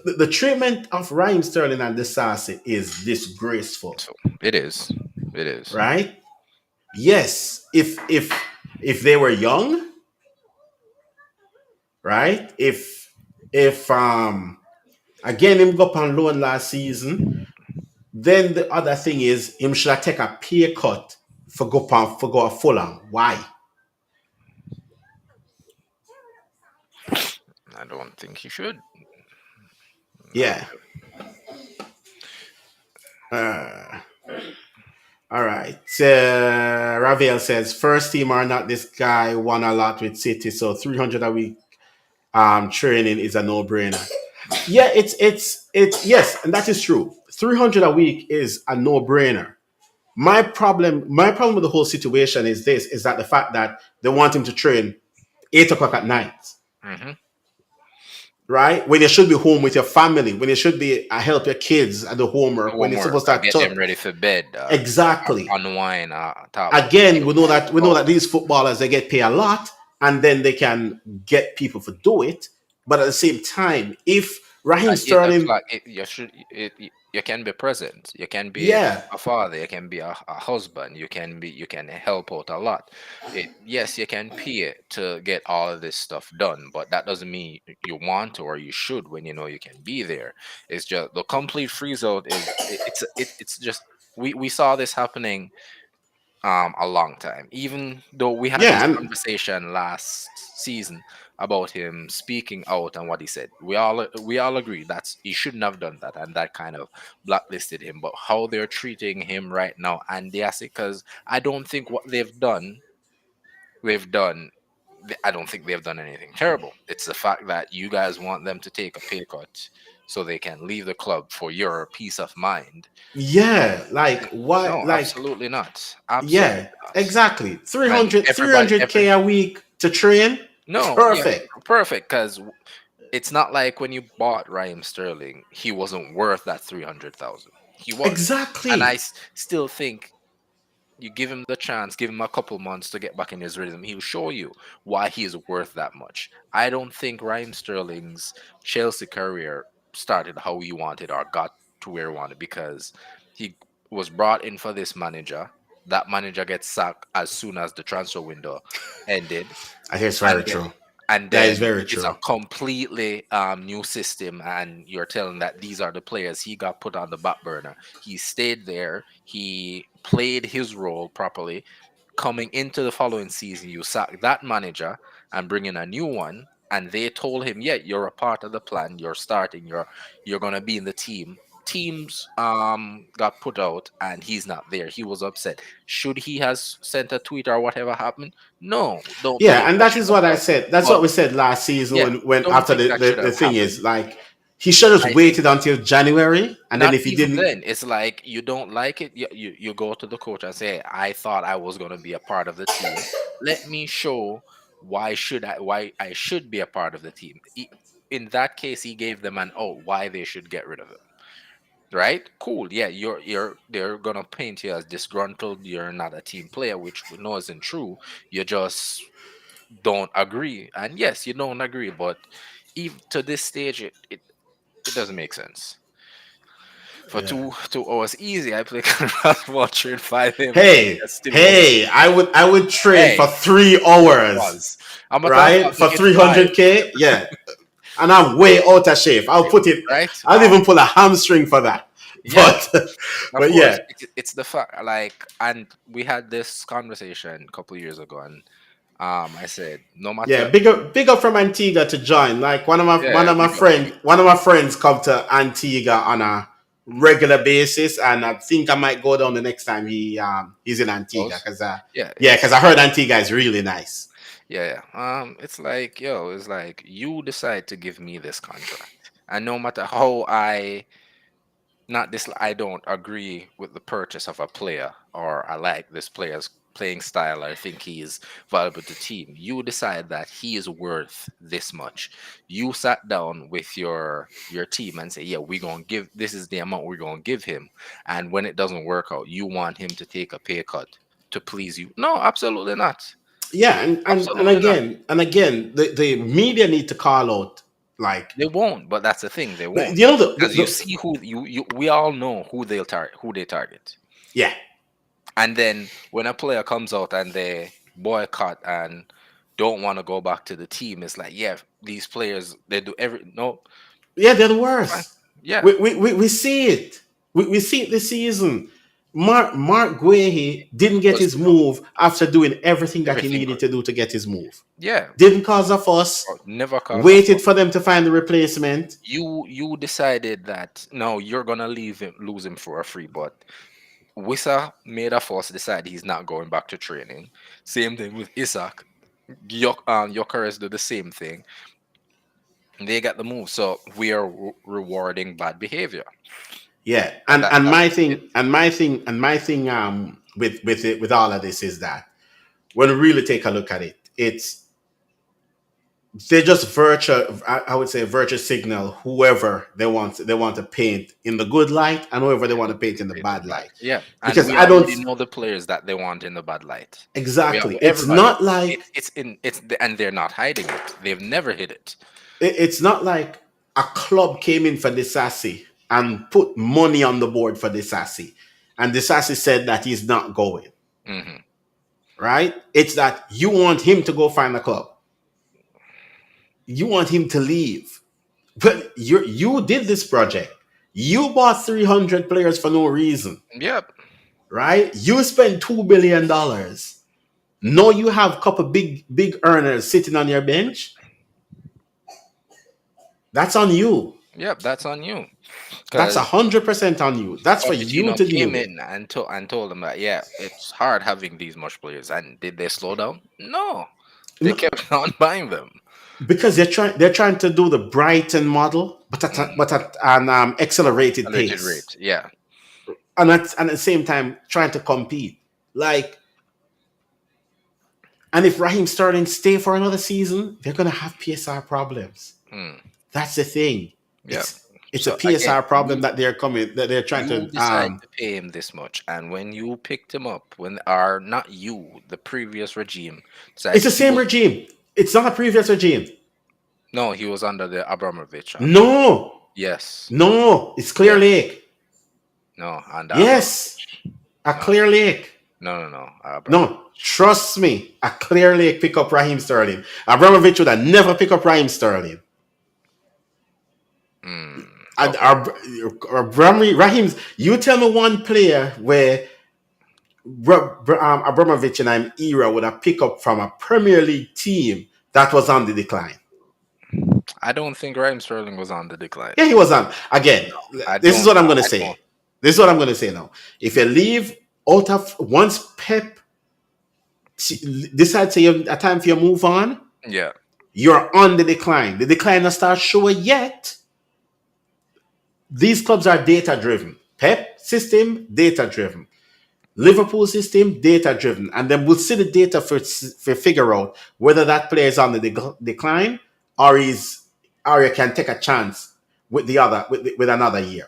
The treatment of Raheem Sterling and Disasi is disgraceful, So it is. It is. right? Yes, if they were young, right? If again him go up on loan last season. Then the other thing is him should have take a pay cut for go a Fulham. Why? I don't think he should. Yeah. Uh, all right. Ravel says first team are not this guy won a lot with City, so 300 a week training is a no brainer. Yeah, it's yes, and that is true. 300 a week is a no brainer. My problem with the whole situation is this: is that the fact that they want him to train 8 o'clock at night, Hmm. right? When you should be home with your family, when you should be help your kids at the homework, when you're Homework. supposed to Get them ready for bed. exactly. Unwind. Talk about Again, we know football. that these footballers they get paid a lot, and then they can get people to do it. But at the same time, if Raheem At 8 o'clock, Sterling, you should. You can be present. You can be yeah, a father. You can be a husband. You can be. You can help out a lot. Yes, you can pay to get all of this stuff done, but that doesn't mean you want to or you should when you know you can be there. It's just the complete freeze out. It's just we saw this happening a long time. Even though we had this Yeah, and conversation last season about him speaking out and what he said, we all agree that's he shouldn't have done that, and that kind of blacklisted him. But how they're treating him right now, and yes, because I don't think what they've done. I don't think they've done anything terrible. It's the fact that you guys want them to take a pay cut so they can leave the club for your peace of mind. yeah, like what, No, like absolutely not. Absolutely yeah, not. exactly. And 300, everybody, 300K a week to train. no, yeah, Perfect. perfect. Because it's not like when you bought Raheem Sterling, he wasn't worth that 300,000. He was, and Exactly. still think you give him the chance, give him a couple months to get back in his rhythm. He'll show you why he is worth that much. I don't think Raheem Sterling's Chelsea career started how he wanted or got to where he wanted because he was brought in for this manager. That manager gets sacked as soon as the transfer window ended, I think it's and very then true. and That is then very it's a true. completely new system, and you're telling that these are the players he got put on the back burner. He stayed there, he played his role properly. Coming into the following season, you sack that manager and bring in a new one, and they told him, yeah, you're a part of the plan, you're starting, you're gonna be in the team. Teams got put out and he's not there. He was upset. Should he has sent a tweet or whatever happened? No, don't Yeah, think and that that should is have what I done. said. That's But what we said last season yeah, when don't after think that should the have thing happened. is like he should have I think waited until January, and then not if he even didn't, then. It's like you don't like it. You go to the coach and say, "I thought I was going to be a part of the team. Let me show why I should be a part of the team." In that case, he gave them an out why they should get rid of him. Right? Cool. Yeah, they're gonna paint you as disgruntled. You're not a team player, which we know isn't true. You just don't agree. And yes, you don't agree, but even to this stage, it doesn't make sense. For yeah. 2 hours easy, I play basketball train 5 a.m. every day. Hey, I still won't get. hey, I would train Hey, for 3 hours, was I'm a talk right? about For make it five, 300K, yeah. And I'm way out of shape. right? I'll even pull a hamstring for that. Yeah, But of but course. yeah, It's the fact, like, and we had this conversation a couple years ago, and I said no yeah, matter, big up from Antigua to join. Like yeah, big up, big one of my friends come to Antigua on a regular basis, and I think I might go down the next time he's in Antigua goes. because Yeah, yeah, because I heard Antigua is really nice. yeah, yeah. It's like, yo, it's like you decide to give me this contract, and no matter how not this I don't agree with the purchase of a player, or I like this player's playing style, I think he is valuable to the team. You decide that he is worth this much. You sat down with your team and say, yeah, we're gonna give this is the amount we're gonna give him. And when it doesn't work out, you want him to take a pay cut to please you. No, absolutely not. Yeah, Absolutely not. and again, the media need to call out like They won't, but that's the thing, they won't. you know Because you see who we all know who they target. yeah. And then when a player comes out and they boycott and don't want to go back to the team, it's like, yeah, these players they do every no, Yeah, they're the fine. worst. Yeah, We see it. We see it this season. Mark Guehi didn't get was his move after doing everything that he everything needed good. to do to get his move. Yeah, Didn't cause a fuss. never cause a Waited fuss. for them to find the replacement. You decided that no, you're gonna leave him, lose him for a free, but Wissa made a force decide he's not going back to training. Same thing with Isaac. Jokeres did the same thing. They got the move, so we are rewarding bad behavior, Yeah, and and that's my what it thing and my thing and my thing with it with all of this is that when we really take a look at it, it's they just virtue I would say virtue signal whoever they want to paint in the good light and whoever they want to paint in the create the bad bad. light. Yeah, and Because we I don't already know the players that they want in the bad light. We have exactly. It's everybody. not like And they're not hiding it. They've never hid it. it's not like a club came in for Disassi and put money on the board for Disassi, and Disassi said that he's not going. Hmm. Right? It's that you want him to go find a club. You want him to leave. But you did this project. You bought 300 players for no reason. Yep. right? You spend $2 billion. No, you have a couple big earners sitting on your bench. That's on you. Yep, that's on you. That's Because 100% on you. That's for you Pochettino to deal came with. in and told them that yeah, it's hard having these much players. And did they slow down? No, they No, kept on buying them. because they're trying to do the Brighton model, but Mm. at an accelerated Alleged pace, rate, yeah. and at the same time trying to compete. Like, and if Raheem Sterling stay for another season, they're gonna have PSR problems. Mm. That's the thing. Yeah. It's a So again, PSR problem that they're trying you to decide to pay him this much, and when you picked him up, when are not you, the previous regime It's decided the he same was regime. It's not a previous regime. no, he was under the Abramovich. No, Yes, no, it's Clear yes, Lake. no, under Yes, Abramovich. a No, Clear Lake. no, Abramovich. No, trust me, a Clear Lake pick up Raheem Sterling. Abramovich would have never pick up Raheem Sterling. Mm. And Okay. Raheem's. You tell me one player where Abramovich in an era would have picked up from a Premier League team that was on the decline. I don't think Raheem Sterling was on the decline. Yeah, he was on. Again, I this is don't. what I'm going to I don't. say. This is what I'm going to say now. If you leave out of once Pep decides a time for you to move on, Yeah. you're on the decline. The decline will start showing yet. These clubs are data driven. Pep system, data driven. Liverpool system, data driven. And then we'll see the data for figure out whether that player is on the decline or you can take a chance with the other with another year.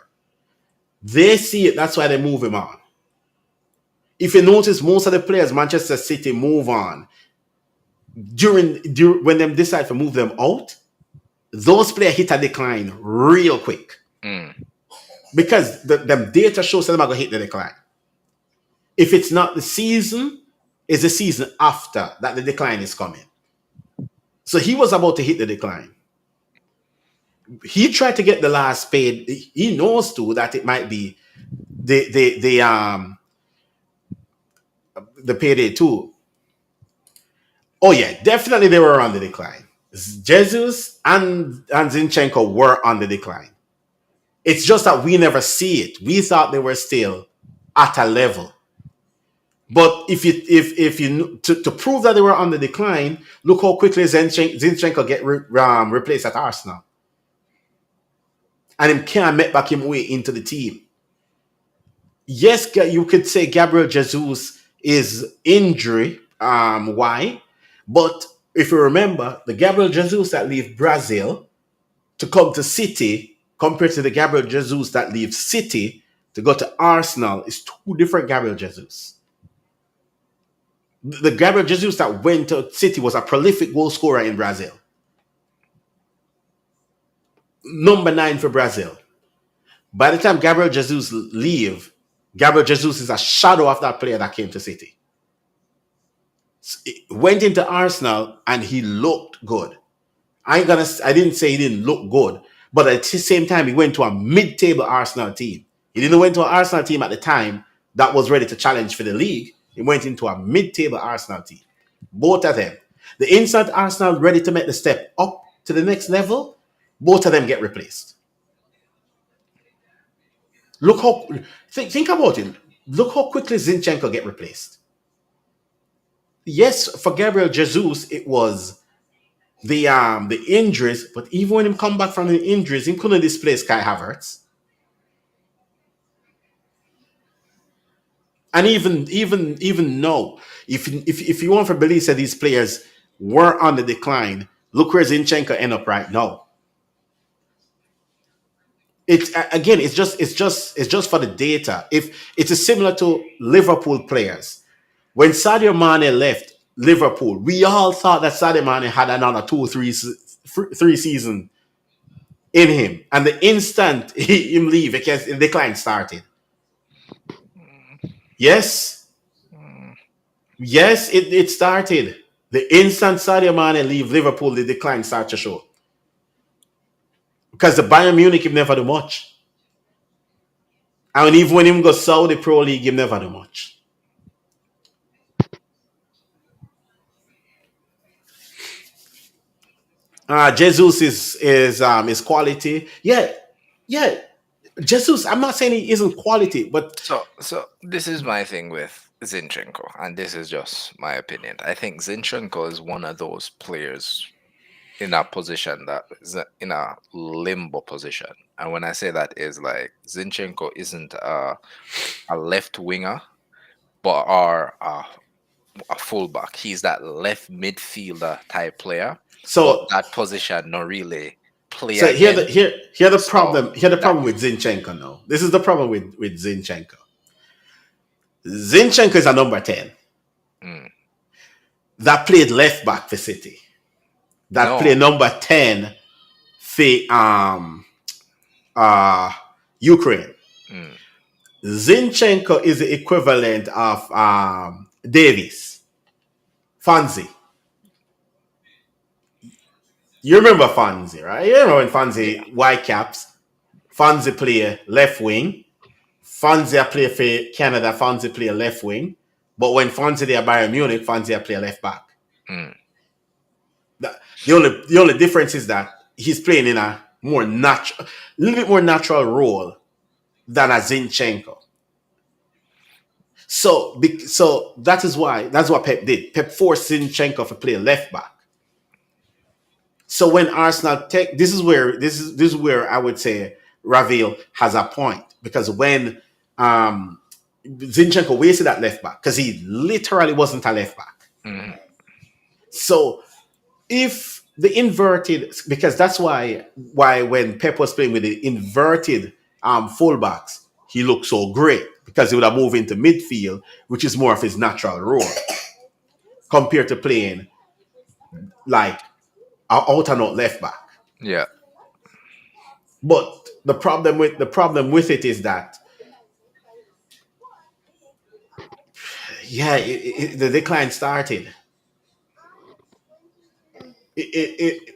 They see it, that's why they move him on. If you notice, most of the players Manchester City move on during when they decide to move them out, those players hit a decline real quick. Mm. Because the data shows that they're going to hit the decline. If it's not the season, it's the season after that the decline is coming. So he was about to hit the decline. He tried to get the last paid. He knows too that it might be the payday too. Oh yeah, definitely they were on the decline. Jesus and Zinchenko were on the decline. It's just that we never see it. We thought they were still at a level. But if you to prove that they were on the decline, look how quickly Zinchenko get replaced at Arsenal, and him can't make back him way into the team. Yes, you could say Gabriel Jesus is injury. Why? But if you remember, the Gabriel Jesus that leave Brazil to come to City compared to the Gabriel Jesus that leaves City to go to Arsenal is two different Gabriel Jesus. The Gabriel Jesus that went to City was a prolific goal scorer in Brazil. Number 9 for Brazil. By the time Gabriel Jesus leave, Gabriel Jesus is a shadow of that player that came to City. Went into Arsenal and he looked good. I didn't say he didn't look good, but at the same time, he went to a mid-table Arsenal team. He didn't went to an Arsenal team at the time that was ready to challenge for the league. He went into a mid-table Arsenal team. Both of them. The instant Arsenal ready to make the step up to the next level, both of them get replaced. Look how think about it. Look how quickly Zinchenko get replaced. Yes, for Gabriel Jesus, it was the injuries, but even when him come back from the injuries, he couldn't displace Kai Havertz. And even now, if you want to believe that these players were on the decline, look where Zinchenko end up right now. It's again, it's just for the data. If it's similar to Liverpool players, when Sadio Mane left Liverpool, we all thought that Sadio Mane had another 2 or 3 season in him, and the instant him leave, because the decline started. Yes, yes, it started. The instant Sadio Mane leave Liverpool, the decline started to show. Because the Bayern Munich him never do much. And even when him go Saudi Pro League, him never do much. Jesus is quality. Yeah, yeah. Jesus, I'm not saying he isn't quality, but So this is my thing with Zinchenko, and this is just my opinion. I think Zinchenko is one of those players in a position that is in a limbo position. And when I say that is like Zinchenko isn't a left winger, but are a fullback. He's that left midfielder type player, but so that position not really play so here the again. here here the So problem here the that problem with Zinchenko now. This is the problem with Zinchenko. Zinchenko is a number 10 mm, that played left back for City. That no, played number 10 for uh Ukraine. mm, Zinchenko is the equivalent of Davies, Fonzie. You remember Fonzie, right? You remember when yeah, Fonzie white caps, Fonzie play left wing. Fonzie play for Canada, Fonzie play left wing. But when Fonzie there Bayern Munich, Fonzie play left back. mm, The only difference is that he's playing in a more natural, little bit more natural role than a Zinchenko. So that's what Pep did. Pep forced Zinchenko to play left back. So when Arsenal take this is where I would say Ravel has a point because when um, Zinchenko wasted that left back because he literally wasn't a left back. mm, So if the inverted because that's why when Pep was playing with the inverted fullbacks, he looked so great because he would have moved into midfield, which is more of his natural role, compared to playing like an out and out left back. yeah, But the problem with it is that the decline started. It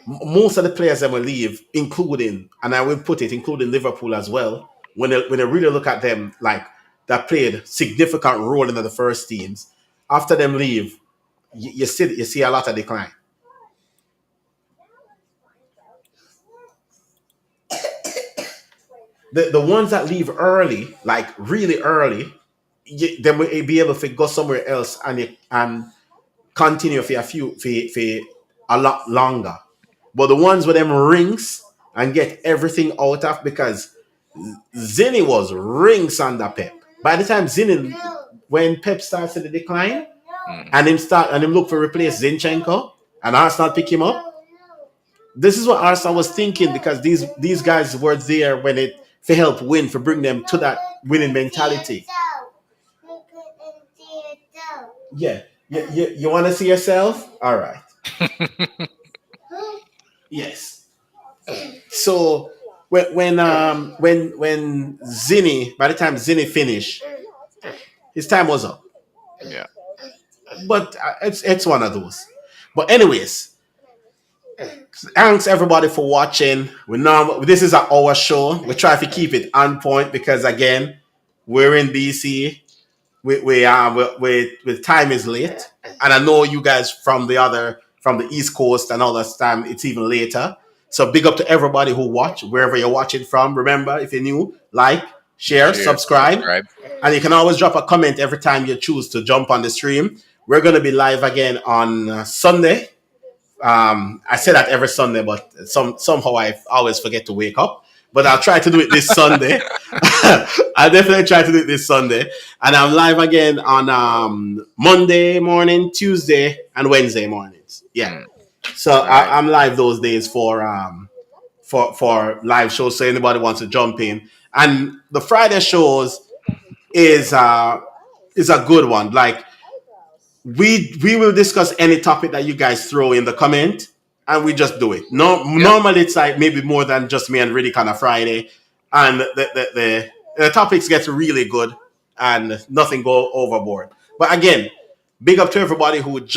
most of the players that will leave, including, and I will put it, including Liverpool as well, when I really look at them, like that played significant role in the first teams, after them leave, you see a lot of decline. The ones that leave early, like really early, then will be able to go somewhere else and continue for for a lot longer. But the ones with them rings and get everything out of because Zinni was rings under Pep. By the time Zinni, when Pep starts to decline mm, and him look for replace Zinchenko and Arsenal pick him up, this is what Arsenal was thinking because these guys were there when it for help win for bring them to that winning mentality. Yeah, you want to see yourself? All right. Yes. So when Zinni, by the time Zinni finished, his time was up. yeah, But it's one of those. But anyways, thanks everybody for watching. We know this is an hour show. We try to keep it on point because again, we're in BC. We time is late, and I know you guys from the East Coast and all that time. It's even later. So big up to everybody who watch wherever you're watching from. Remember, if you're new, like, share, share, subscribe, subscribe. and you can always drop a comment every time you choose to jump on the stream. We're going to be live again on Sunday. I say that every Sunday, but somehow I always forget to wake up. But I'll try to do it this Sunday. I'll definitely try to do it this Sunday. And I'm live again on Monday morning, Tuesday, and Wednesday mornings. Yeah. Mm, So all right. I'm live those days for live shows. So anybody wants to jump in. And the Friday shows is a good one. Like we will discuss any topic that you guys throw in the comment and we just do it. No, Yeah. normally it's like maybe more than just me and Riddick on a Friday, and the topics get really good and nothing go overboard. But again, big up to everybody who joined.